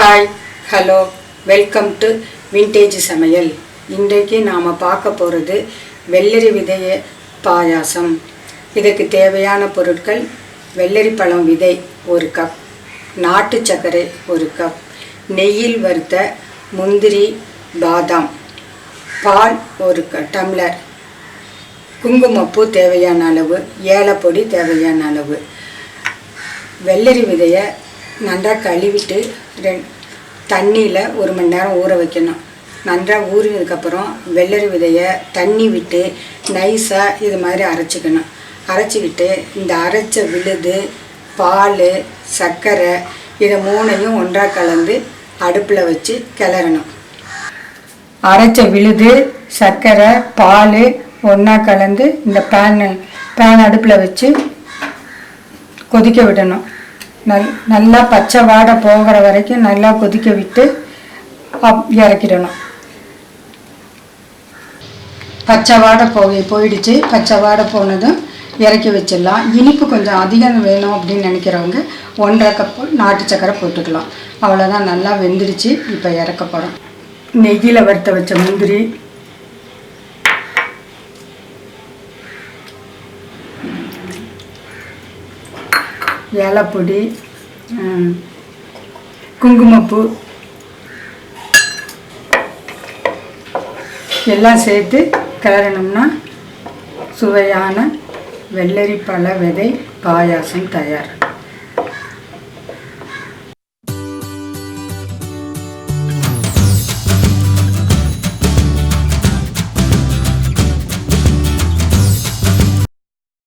Hi hello welcome to vintage சமையல். இன்றைக்கு நாம் பார்க்க போகிறது வெள்ளரி விதை பாயாசம். இதுக்கு தேவையான பொருட்கள்: வெள்ளரி பழம் விதை 1 கப், நாட்டு சர்க்கரை 1 கப், நெய்யில் வறுத்த முந்திரி பாதாம், பால் 1 டம்ளர், குங்குமப்பூ தேவையான அளவு, ஏலப்பொடி தேவையான அளவு. வெள்ளரி விதையை நன்றாக கழுவிட்டு தண்ணியில் 1 மணி நேரம் ஊற வைக்கணும். நன்றாக ஊறினதுக்கப்புறம் வெள்ளரி விதையை தண்ணி விட்டு நைஸாக இது மாதிரி அரைச்சிக்கணும். அரைச்சிக்கிட்டு இந்த அரைச்ச விழுது, பால், சர்க்கரை இதை 3ஐயும் ஒன்றாக கலந்து அடுப்பில் வச்சு கிளறணும். அரைச்ச விழுது, சர்க்கரை, பால் ஒன்றா கலந்து இந்த பேன் அடுப்பில் வச்சு கொதிக்க விடணும். நல்லா பச்சை வாடை போகிற வரைக்கும் நல்லா கொதிக்க விட்டு இறக்கிடணும். பச்சை வாடை போயிடுச்சு. பச்சை வாடை போனதும் இறக்கி வச்சிடலாம். இனிப்பு கொஞ்சம் அதிகம் வேணும் அப்படின்னு நினைக்கிறவங்க 1.5 கப்பு நாட்டு சர்க்கரை போட்டுக்கலாம். அவ்வளோதான், நல்லா வெந்துடுச்சு. இப்போ இறக்க போகிறோம். நெய்யில் வறுத்த வச்ச முந்திரி, ஏலப்பொடி, குங்குமப்பூ எல்லாம் சேர்த்து கிளறணும்னா சுவையான வெள்ளரி பழ விதை பாயாசம் தயார்.